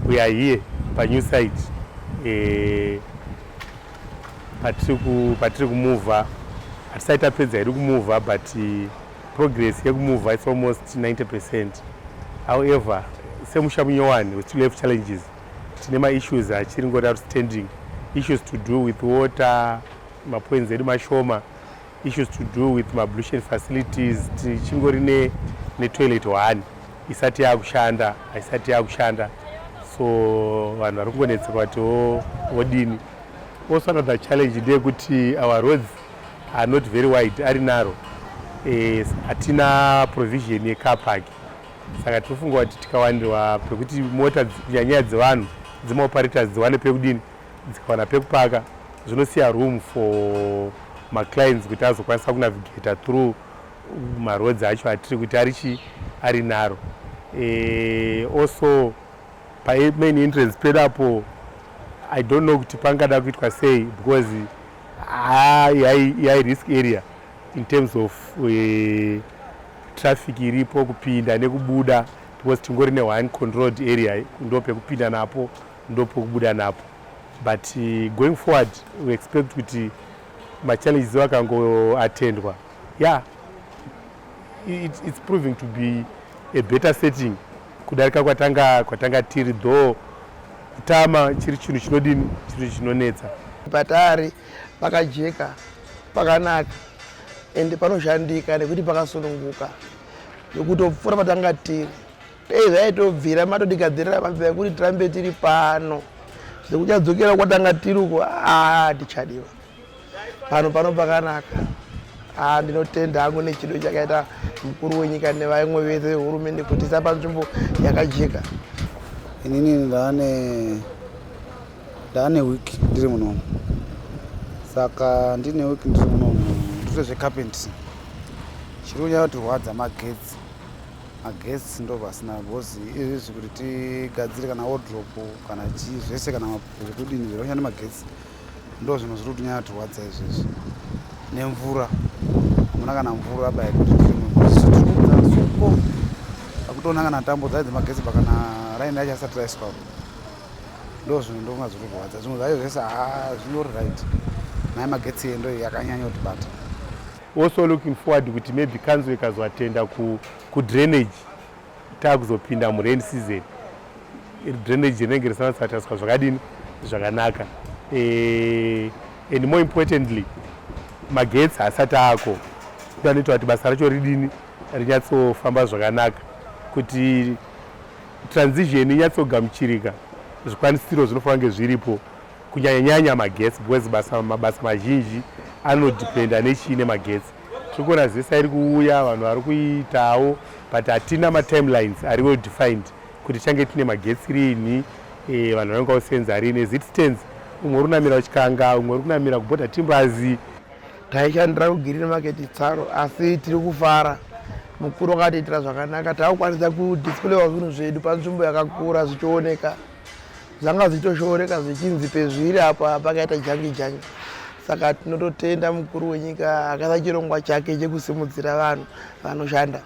we are here panew site patiri kumuvha hatisati tapedza iri kumuvha but progress yekumuvha is almost 90%. However, semusha munyowani we still have challenges. Tine ma-issues achiri ngori outstanding, issues to do with water, mapwenzi edu mashoma, issues to do with ablution facilities. Tichingori ne-toilet 1 isati yakushanda, haisati yakushanda, so vanhu vari kungonetseka kuti vodini. Also another challenge ndeyekuti our roads are not very wide, ari narrow. Hatina provision yecar park, saka tinofunga kuti tikawandirwa pekuti mota kunyanya dzevanhu dzemaoperators dziwane pekudini dzikawana pekupaka, zvinosiya room for maclients kuti azokwanisa kunavigata through maroads acho atiri kuti ari narrow. Also main entrance pedapo I don't know kuti pangada kuitwa sei, because high risk area in terms of traffic iripo kupinda nekubuda, because tingori ne-one controlled area, ndo pekupinda napo ndo pekubuda napo. But going forward we expect kuti machallenges vakangoatendwa, yeah, it's proving to be a better setting kudarika kwatanga tiri, though kutama chiri chinhu chinodini, chiri chinonetsa. Patari pakajeka pakanaka ende panoshandika nekuti pakasununguka, nekuti opfuura patanga tiri dei zvaitobvira matodigadzirira mabvira ekuti tirambe tiri pano, sekuchadzokera kwatanga tiri uko tichadiwa pano pakanaka. Ndinotenda hangu nechido chakaita mukuru wenyika nevaimwe vese vehurumende kuti isapa nzvimbo yakajeka. Inini ndane wiki ndiri munomu, saka ndine wiki ndiri munomu ndiro zvecarpentry. Chiri kunyanya kutirwadza magetsi ndo pasina, because izvi kuti tigadzire kana wardrobe kana chii zvese kana zvekudini zvinoshanda magetsi ndo zvinhu zviri kunyanya kutirwadza izvezvi. Nemvura hamuna kana mvura aba yekuti tirikudzasuko akutoona kana tambo dzaidze magetsi pakana raini yacho asati raiswapo, ndo zvinhu ndonga zviri kurwadza. Zvimwe zvacho zvese zvinori right, naye magetsi endo yakanyanya kutibata. Also looking forward kuti maybe council ikazoatenda ku-drainage taakuzopinda mu-rain season, drainage rinenge risanasataswa zvakadini zvakanaka. And more importantly, magetsi haasati ako, kunoita kuti basa racho ridini rinyatsofamba zvakanaka, kuti transition inyatsogamuchirika, zvikwanisiro zvinofanira kunge zviripo kunyanya magetsi, because mabasa mazhinji anodhipenda nechine magetsi. Tiri kuona zesa iri kuuya, vanhu vari kuitawo, but hatina matimelines ari well defined kuti change tine magetsi rini, vanhu vanonga kusenza rini. As it stands, umwe uri kunamira kuchikanga, umwe uri kunamira kubhodha timbazi. Taishandira kugirira maketi tsaro, asi tiri kufara. Mukuru akatiitira zvakanaka, taakukwanisa kudisplayiwa zvinhu zvedu panzvimbo yakakura zvichioneka. Zvanga zvichitoshoreka zvichinzi pezviri apa pakaita jangi. Saka tinototenda mukuru wenyika akaisa chirongwa chake chekusimudzira vanhu vanoshanda.